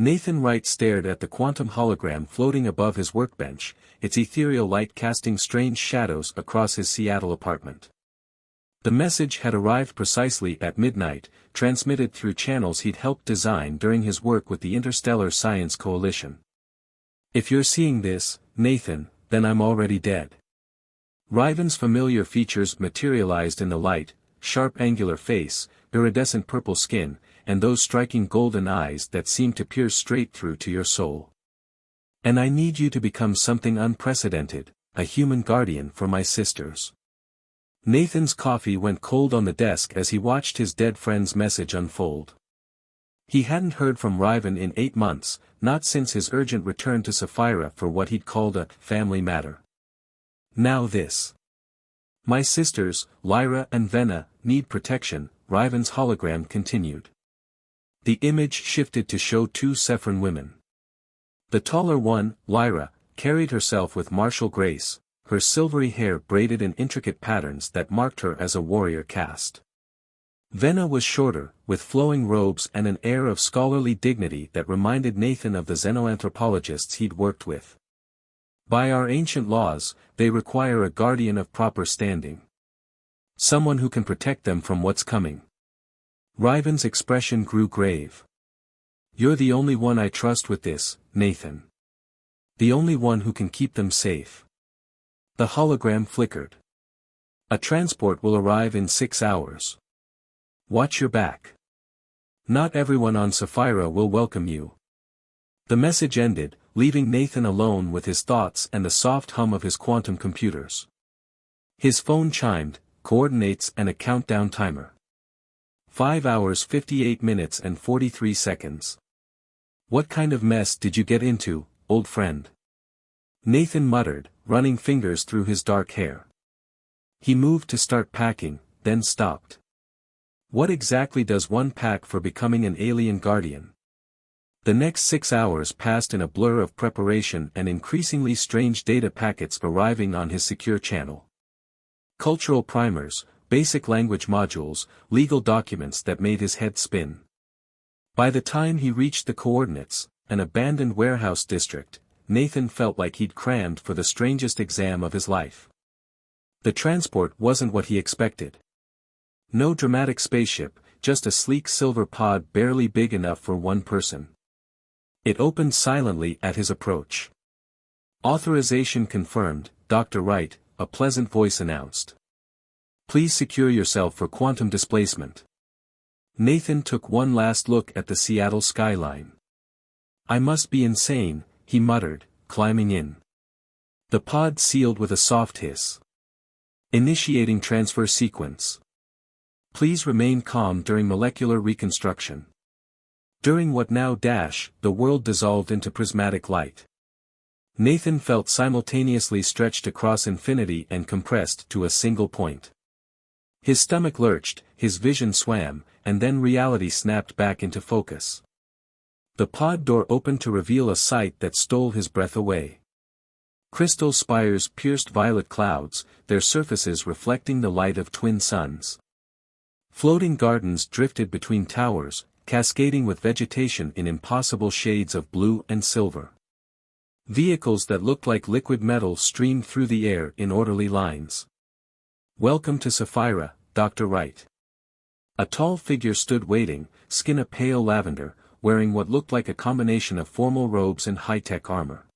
Nathan Wright stared at the quantum hologram floating above his workbench, its ethereal light casting strange shadows across his Seattle apartment. The message had arrived precisely at midnight, transmitted through channels he'd helped design during his work with the Interstellar Science Coalition. "If you're seeing this, Nathan, then I'm already dead." Riven's familiar features materialized in the light: sharp angular face, iridescent purple skin, and those striking golden eyes that seem to pierce straight through to your soul. "And I need you to become something unprecedented, a human guardian for my sisters." Nathan's coffee went cold on the desk as he watched his dead friend's message unfold. He hadn't heard from Riven in 8 months, not since his urgent return to Sapphira for what he'd called a family matter. Now this. "My sisters, Lyra and Venna, need protection," Riven's hologram continued. The image shifted to show 2 Sephron women. The taller one, Lyra, carried herself with martial grace, her silvery hair braided in intricate patterns that marked her as a warrior caste. Venna was shorter, with flowing robes and an air of scholarly dignity that reminded Nathan of the xenoanthropologists he'd worked with. By our ancient laws, they require a guardian of proper standing. Someone who can protect them from what's coming. Riven's expression grew grave. "You're the only one I trust with this, Nathan. The only one who can keep them safe." The hologram flickered. "A transport will arrive in 6 hours. Watch your back. Not everyone on Sapphira will welcome you." The message ended, leaving Nathan alone with his thoughts and the soft hum of his quantum computers. His phone chimed, coordinates and a countdown timer. 5 hours 58 minutes and 43 seconds. "What kind of mess did you get into, old friend?" Nathan muttered, running fingers through his dark hair. He moved to start packing, then stopped. What exactly does one pack for becoming an alien guardian? The next 6 hours passed in a blur of preparation and increasingly strange data packets arriving on his secure channel. Cultural primers, basic language modules, legal documents that made his head spin. By the time he reached the coordinates, an abandoned warehouse district, Nathan felt like he'd crammed for the strangest exam of his life. The transport wasn't what he expected. No dramatic spaceship, just a sleek silver pod barely big enough for one person. It opened silently at his approach. "Authorization confirmed, Dr. Wright," a pleasant voice announced. "Please secure yourself for quantum displacement." Nathan took one last look at the Seattle skyline. "I must be insane," he muttered, climbing in. The pod sealed with a soft hiss. "Initiating transfer sequence. Please remain calm during molecular reconstruction." During what now the world dissolved into prismatic light. Nathan felt simultaneously stretched across infinity and compressed to a single point. His stomach lurched, his vision swam, and then reality snapped back into focus. The pod door opened to reveal a sight that stole his breath away. Crystal spires pierced violet clouds, their surfaces reflecting the light of twin suns. Floating gardens drifted between towers, cascading with vegetation in impossible shades of blue and silver. Vehicles that looked like liquid metal streamed through the air in orderly lines. "Welcome to Sapphira, Dr. Wright." A tall figure stood waiting, skin a pale lavender, wearing what looked like a combination of formal robes and high-tech armor.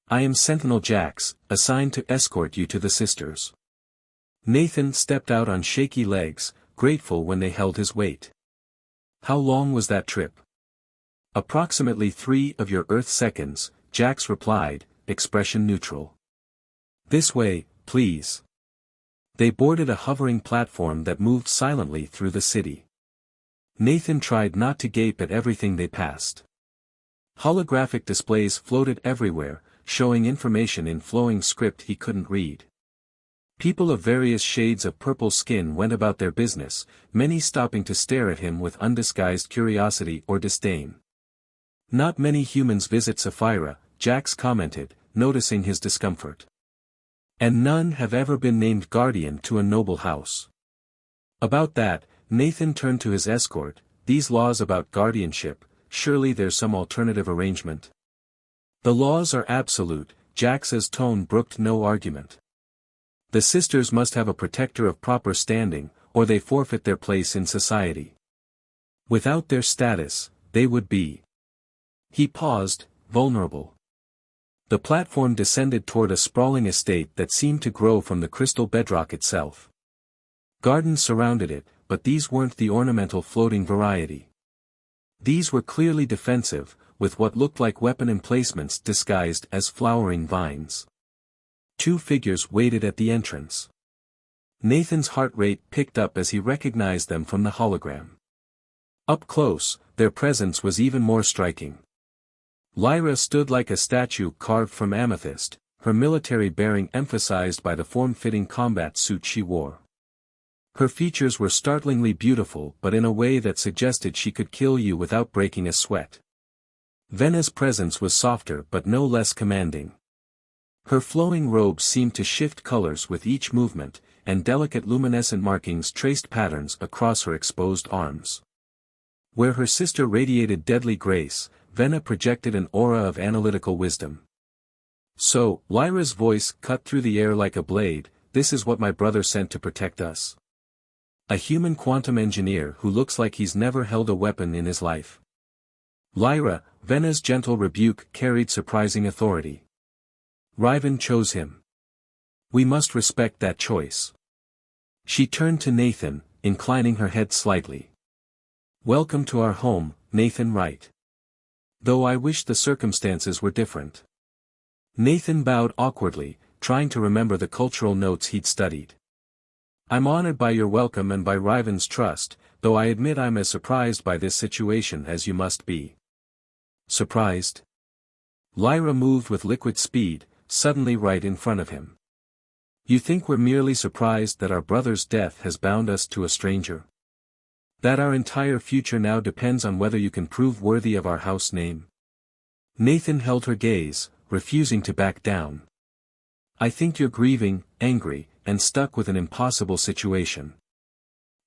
"I am Sentinel Jax, assigned to escort you to the sisters." Nathan stepped out on shaky legs, grateful when they held his weight. "How long was that trip?" "Approximately 3 of your Earth seconds," Jax replied, expression neutral. "This way, please." They boarded a hovering platform that moved silently through the city. Nathan tried not to gape at everything they passed. Holographic displays floated everywhere, showing information in flowing script he couldn't read. People of various shades of purple skin went about their business, many stopping to stare at him with undisguised curiosity or disdain. "Not many humans visit Sapphira," Jax commented, noticing his discomfort. "And none have ever been named guardian to a noble house." About that, Nathan turned to his escort. "These laws about guardianship, surely there's some alternative arrangement. The laws are absolute, Jax's tone brooked no argument. The sisters must have a protector of proper standing, or they forfeit their place in society. Without their status, they would be. He paused, vulnerable. The platform descended toward a sprawling estate that seemed to grow from the crystal bedrock itself. Gardens surrounded it, but these weren't the ornamental floating variety. These were clearly defensive, with what looked like weapon emplacements disguised as flowering vines. 2 figures waited at the entrance. Nathan's heart rate picked up as he recognized them from the hologram. Up close, their presence was even more striking. Lyra stood like a statue carved from amethyst, her military bearing emphasized by the form-fitting combat suit she wore. Her features were startlingly beautiful but in a way that suggested she could kill you without breaking a sweat. Vena's presence was softer but no less commanding. Her flowing robe seemed to shift colors with each movement, and delicate luminescent markings traced patterns across her exposed arms. Where her sister radiated deadly grace, Vena projected an aura of analytical wisdom. So, Lyra's voice cut through the air like a blade, this is what my brother sent to protect us. A human quantum engineer who looks like he's never held a weapon in his life. Lyra, Vena's gentle rebuke carried surprising authority. Riven chose him. We must respect that choice. She turned to Nathan, inclining her head slightly. Welcome to our home, Nathan Wright. Though I wish the circumstances were different. Nathan bowed awkwardly, trying to remember the cultural notes he'd studied. I'm honored by your welcome and by Riven's trust, though I admit I'm as surprised by this situation as you must be. Surprised? Lyra moved with liquid speed, suddenly right in front of him. You think we're merely surprised that our brother's death has bound us to a stranger? That our entire future now depends on whether you can prove worthy of our house name? Nathan held her gaze, refusing to back down. I think you're grieving, angry, and stuck with an impossible situation.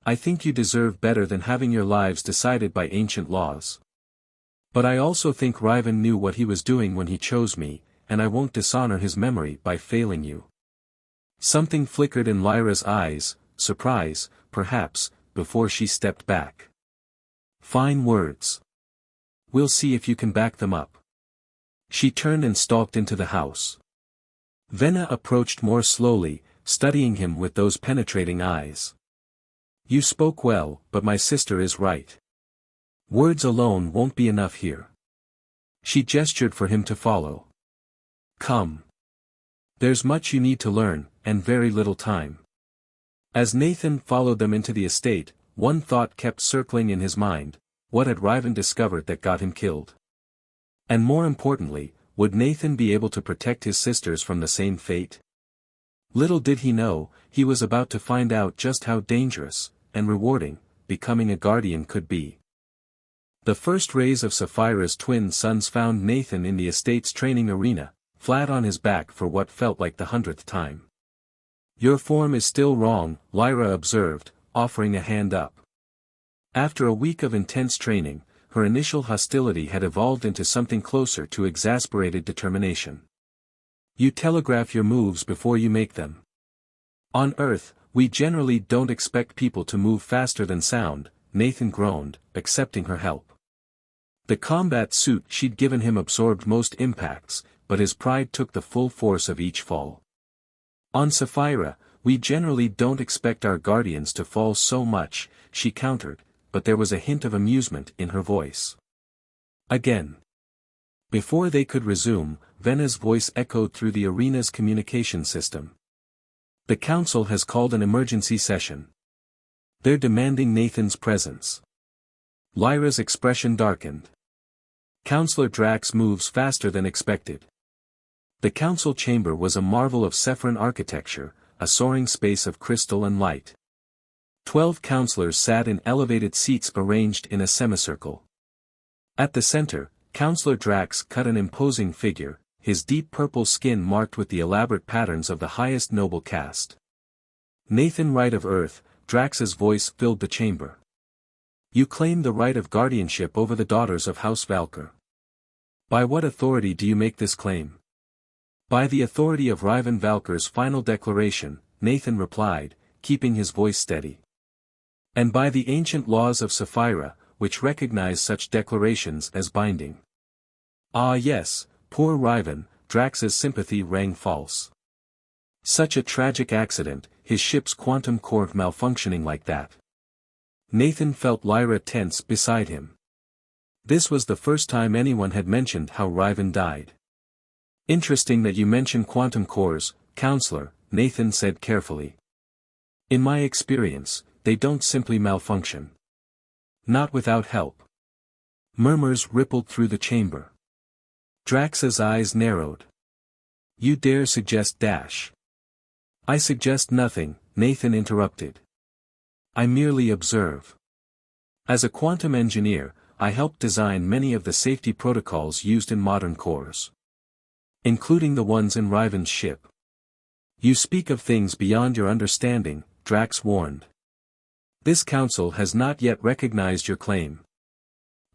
I think you deserve better than having your lives decided by ancient laws. But I also think Riven knew what he was doing when he chose me, and I won't dishonor his memory by failing you. Something flickered in Lyra's eyes, surprise, perhaps, before she stepped back. Fine words. We'll see if you can back them up. She turned and stalked into the house. Vena approached more slowly, studying him with those penetrating eyes. You spoke well, but my sister is right. Words alone won't be enough here. She gestured for him to follow. Come. There's much you need to learn, and very little time. As Nathan followed them into the estate, one thought kept circling in his mind, what had Riven discovered that got him killed? And more importantly, would Nathan be able to protect his sisters from the same fate? Little did he know, he was about to find out just how dangerous, and rewarding, becoming a guardian could be. The first rays of Sapphira's twin suns found Nathan in the estate's training arena, flat on his back for what felt like the 100th time. Your form is still wrong, Lyra observed, offering a hand up. After a week of intense training, her initial hostility had evolved into something closer to exasperated determination. You telegraph your moves before you make them. On Earth, we generally don't expect people to move faster than sound, Nathan groaned, accepting her help. The combat suit she'd given him absorbed most impacts, but his pride took the full force of each fall. On Sapphira, we generally don't expect our guardians to fall so much, she countered, but there was a hint of amusement in her voice. Again. Before they could resume, Vena's voice echoed through the arena's communication system. The council has called an emergency session. They're demanding Nathan's presence. Lyra's expression darkened. Counselor Drax moves faster than expected. The council chamber was a marvel of Sephron architecture, a soaring space of crystal and light. 12 counselors sat in elevated seats arranged in a semicircle. At the center, Counselor Drax cut an imposing figure, his deep purple skin marked with the elaborate patterns of the highest noble caste. Nathan Wright of Earth, Drax's voice filled the chamber. You claim the right of guardianship over the daughters of House Valkyr. By what authority do you make this claim? By the authority of Riven Valkyr's final declaration, Nathan replied, keeping his voice steady. And by the ancient laws of Sapphira, which recognize such declarations as binding. Ah yes, poor Riven, Drax's sympathy rang false. Such a tragic accident, his ship's quantum core malfunctioning like that. Nathan felt Lyra tense beside him. This was the first time anyone had mentioned how Riven died. Interesting that you mention quantum cores, Counselor, Nathan said carefully. In my experience, they don't simply malfunction. Not without help. Murmurs rippled through the chamber. Drax's eyes narrowed. You dare suggest dash. I suggest nothing, Nathan interrupted. I merely observe. As a quantum engineer, I helped design many of the safety protocols used in modern cores. Including the ones in Riven's ship. You speak of things beyond your understanding, Drax warned. This council has not yet recognized your claim.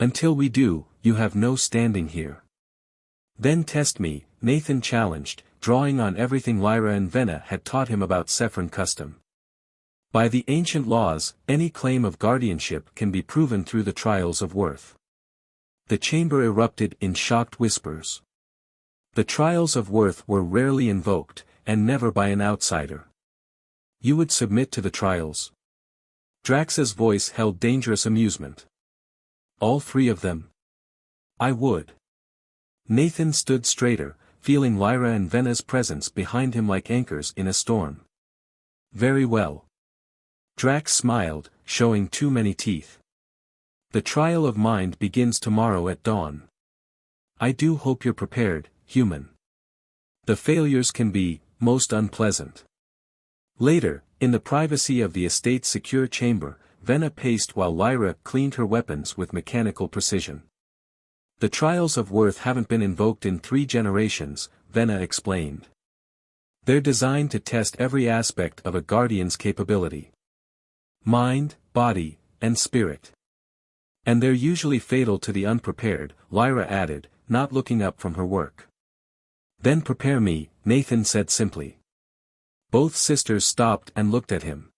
Until we do, you have no standing here. Then test me, Nathan challenged, drawing on everything Lyra and Venna had taught him about Sephron custom. By the ancient laws, any claim of guardianship can be proven through the trials of worth. The chamber erupted in shocked whispers. The trials of worth were rarely invoked, and never by an outsider. You would submit to the trials? Drax's voice held dangerous amusement. All three of them? I would. Nathan stood straighter, feeling Lyra and Venna's presence behind him like anchors in a storm. Very well. Drax smiled, showing too many teeth. The trial of mind begins tomorrow at dawn. I do hope you're prepared, human. The failures can be, most unpleasant. Later, in the privacy of the estate's secure chamber, Venna paced while Lyra cleaned her weapons with mechanical precision. The trials of worth haven't been invoked in 3 generations, Venna explained. They're designed to test every aspect of a guardian's capability. Mind, body, and spirit. And they're usually fatal to the unprepared, Lyra added, not looking up from her work. Then prepare me, Nathan said simply. Both sisters stopped and looked at him.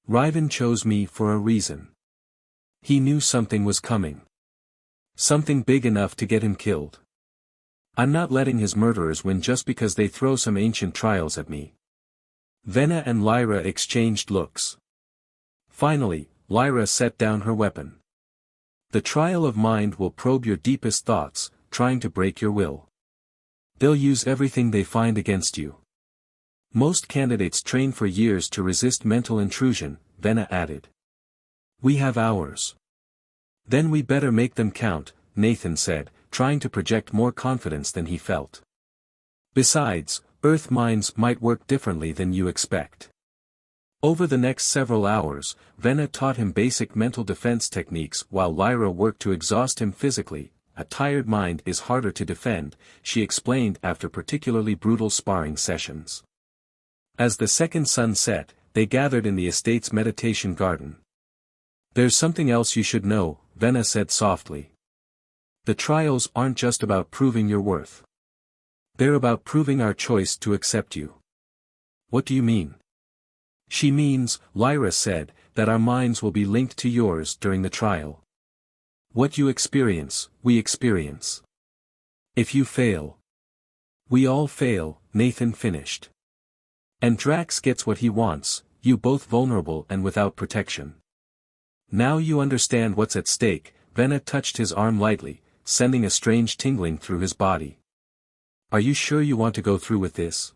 Riven chose me for a reason. He knew something was coming. Something big enough to get him killed. I'm not letting his murderers win just because they throw some ancient trials at me. Venna and Lyra exchanged looks. Finally, Lyra set down her weapon. The trial of mind will probe your deepest thoughts, trying to break your will. They'll use everything they find against you. Most candidates train for years to resist mental intrusion, Venna added. We have hours. Then we better make them count, Nathan said, trying to project more confidence than he felt. Besides, Earth minds might work differently than you expect. Over the next several hours, Venna taught him basic mental defense techniques while Lyra worked to exhaust him physically. A tired mind is harder to defend, she explained after particularly brutal sparring sessions. As the second sun set, they gathered in the estate's meditation garden. There's something else you should know, Venna said softly. The trials aren't just about proving your worth. They're about proving our choice to accept you. What do you mean? She means, Lyra said, that our minds will be linked to yours during the trial. What you experience, we experience. If you fail. We all fail, Nathan finished. And Drax gets what he wants, you both vulnerable and without protection. Now you understand what's at stake, Venna touched his arm lightly, sending a strange tingling through his body. Are you sure you want to go through with this?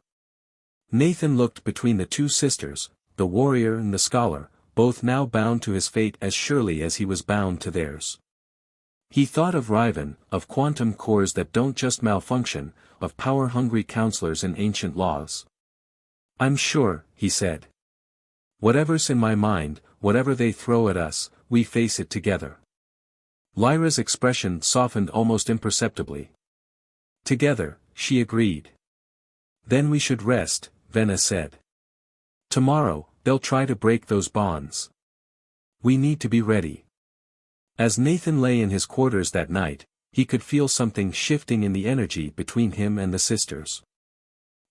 Nathan looked between the two sisters, the warrior and the scholar, both now bound to his fate as surely as he was bound to theirs. He thought of Riven, of quantum cores that don't just malfunction, of power-hungry counselors and ancient laws. I'm sure, he said. Whatever's in my mind, whatever they throw at us, we face it together. Lyra's expression softened almost imperceptibly. Together, she agreed. Then we should rest, Venna said. Tomorrow, they'll try to break those bonds. We need to be ready. As Nathan lay in his quarters that night, he could feel something shifting in the energy between him and the sisters.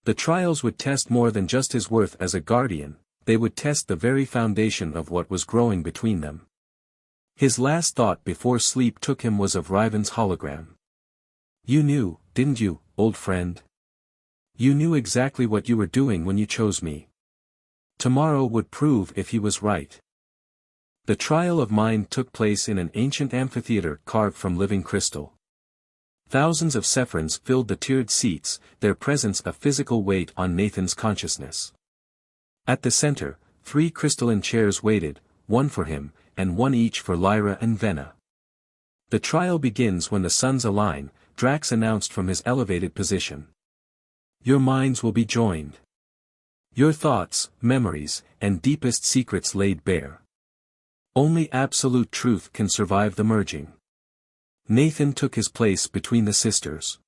The trials would test more than just his worth as a guardian, they would test the very foundation of what was growing between them. His last thought before sleep took him was of Riven's hologram. "You knew, didn't you, old friend? You knew exactly what you were doing when you chose me. Tomorrow would prove if he was right." The trial of mind took place in an ancient amphitheater carved from living crystal. Thousands of sephrons filled the tiered seats, their presence a physical weight on Nathan's consciousness. At the center, 3 crystalline chairs waited, one for him, and one each for Lyra and Venna. The trial begins when the suns align, Drax announced from his elevated position. "Your minds will be joined. Your thoughts, memories, and deepest secrets laid bare. Only absolute truth can survive the merging." Nathan took his place between the sisters.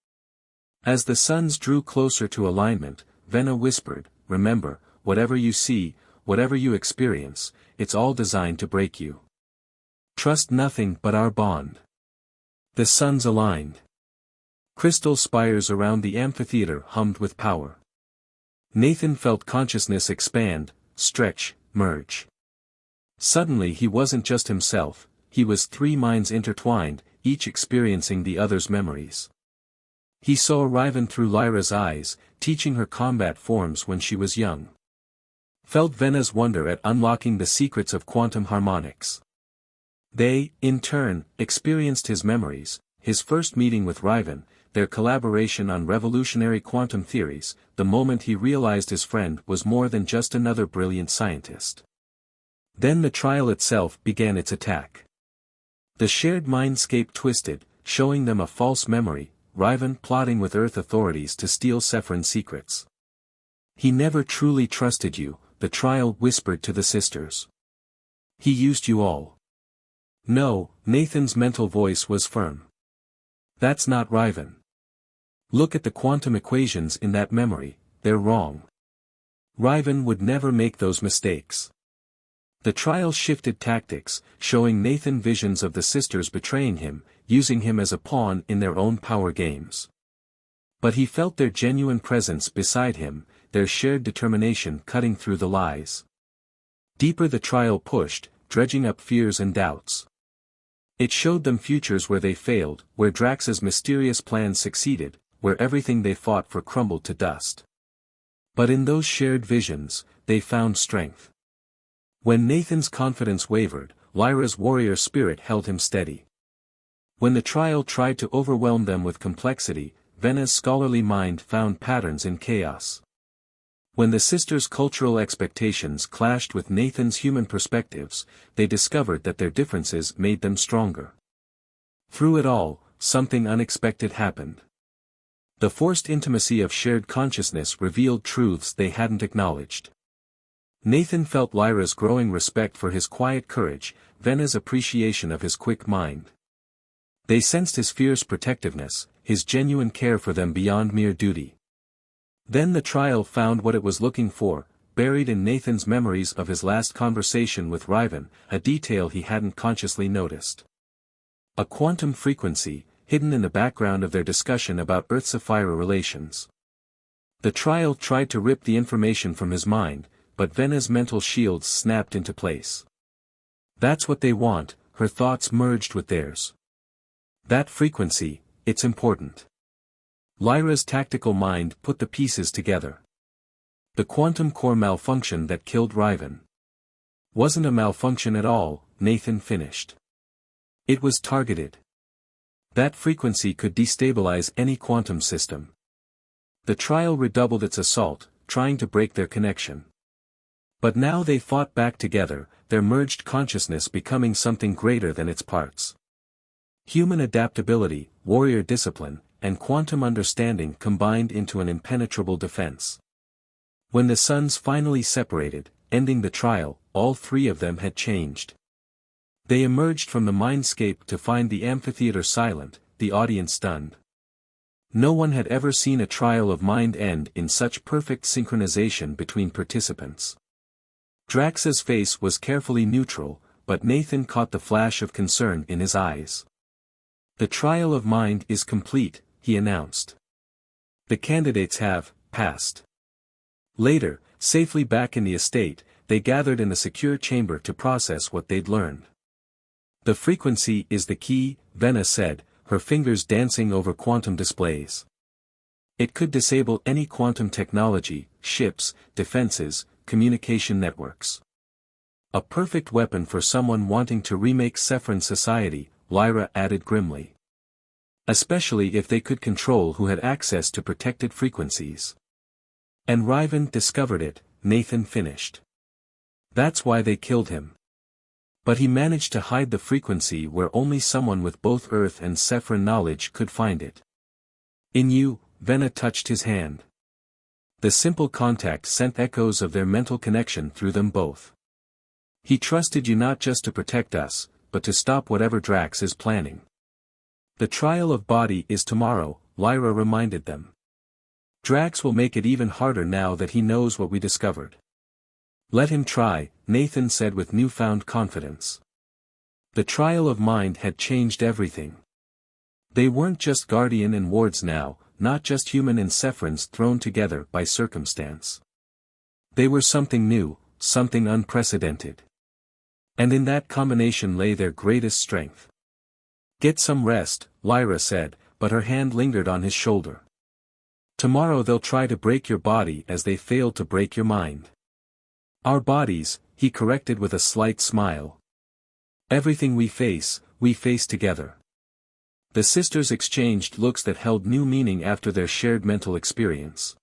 As the suns drew closer to alignment, Venna whispered, "Remember, whatever you see, whatever you experience, it's all designed to break you. Trust nothing but our bond." The suns aligned. Crystal spires around the amphitheater hummed with power. Nathan felt consciousness expand, stretch, merge. Suddenly he wasn't just himself, he was 3 minds intertwined, each experiencing the other's memories. He saw Riven through Lyra's eyes, teaching her combat forms when she was young. Felt Venna's wonder at unlocking the secrets of quantum harmonics. They, in turn, experienced his memories, his first meeting with Riven, their collaboration on revolutionary quantum theories, the moment he realized his friend was more than just another brilliant scientist. Then the trial itself began its attack. The shared mindscape twisted, showing them a false memory, Riven plotting with Earth authorities to steal Sephron's secrets. "He never truly trusted you," the trial whispered to the sisters. "He used you all." "No," Nathan's mental voice was firm. "That's not Riven. Look at the quantum equations in that memory, they're wrong. Riven would never make those mistakes." The trial shifted tactics, showing Nathan visions of the sisters betraying him, using him as a pawn in their own power games. But he felt their genuine presence beside him, their shared determination cutting through the lies. Deeper the trial pushed, dredging up fears and doubts. It showed them futures where they failed, where Drax's mysterious plans succeeded, where everything they fought for crumbled to dust. But in those shared visions, they found strength. When Nathan's confidence wavered, Lyra's warrior spirit held him steady. When the trial tried to overwhelm them with complexity, Venna's scholarly mind found patterns in chaos. When the sisters' cultural expectations clashed with Nathan's human perspectives, they discovered that their differences made them stronger. Through it all, something unexpected happened. The forced intimacy of shared consciousness revealed truths they hadn't acknowledged. Nathan felt Lyra's growing respect for his quiet courage, Venna's appreciation of his quick mind. They sensed his fierce protectiveness, his genuine care for them beyond mere duty. Then the trial found what it was looking for, buried in Nathan's memories of his last conversation with Riven, a detail he hadn't consciously noticed. A quantum frequency, hidden in the background of their discussion about Earth-Sapphira relations. The trial tried to rip the information from his mind, but Venna's mental shields snapped into place. "That's what they want," her thoughts merged with theirs. "That frequency, it's important." Lyra's tactical mind put the pieces together. The quantum core malfunction that killed Riven wasn't a malfunction at all, Nathan finished. It was targeted. That frequency could destabilize any quantum system. The trial redoubled its assault, trying to break their connection. But now they fought back together, their merged consciousness becoming something greater than its parts. Human adaptability, warrior discipline, and quantum understanding combined into an impenetrable defense. When the suns finally separated, ending the trial, all 3 of them had changed. They emerged from the mindscape to find the amphitheater silent, the audience stunned. No one had ever seen a trial of mind end in such perfect synchronization between participants. Drax's face was carefully neutral, but Nathan caught the flash of concern in his eyes. "The trial of mind is complete," he announced. "The candidates have passed." Later, safely back in the estate, they gathered in a secure chamber to process what they'd learned. "The frequency is the key," Venna said, her fingers dancing over quantum displays. "It could disable any quantum technology, ships, defenses, communication networks. A perfect weapon for someone wanting to remake Sephron society," Lyra added grimly. "Especially if they could control who had access to protected frequencies." "And Riven discovered it," Nathan finished. "That's why they killed him. But he managed to hide the frequency where only someone with both Earth and Sephron knowledge could find it." "In you," Venna touched his hand. The simple contact sent echoes of their mental connection through them both. "He trusted you not just to protect us, but to stop whatever Drax is planning." "The trial of body is tomorrow," Lyra reminded them. "Drax will make it even harder now that he knows what we discovered." "Let him try," Nathan said with newfound confidence. The trial of mind had changed everything. They weren't just Guardian and wards now, not just human and Sephrons thrown together by circumstance. They were something new, something unprecedented. And in that combination lay their greatest strength. "Get some rest," Lyra said, but her hand lingered on his shoulder. "Tomorrow they'll try to break your body as they failed to break your mind." "Our bodies," he corrected with a slight smile. "Everything we face together." The sisters exchanged looks that held new meaning after their shared mental experience.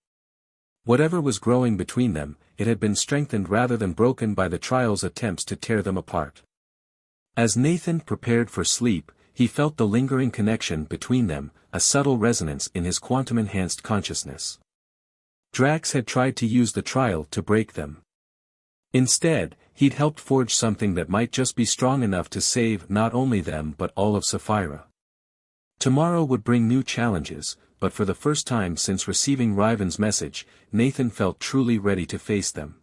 Whatever was growing between them, it had been strengthened rather than broken by the trial's attempts to tear them apart. As Nathan prepared for sleep, he felt the lingering connection between them, a subtle resonance in his quantum-enhanced consciousness. Drax had tried to use the trial to break them. Instead, he'd helped forge something that might just be strong enough to save not only them but all of Sapphira. Tomorrow would bring new challenges, but for the first time since receiving Riven's message, Nathan felt truly ready to face them.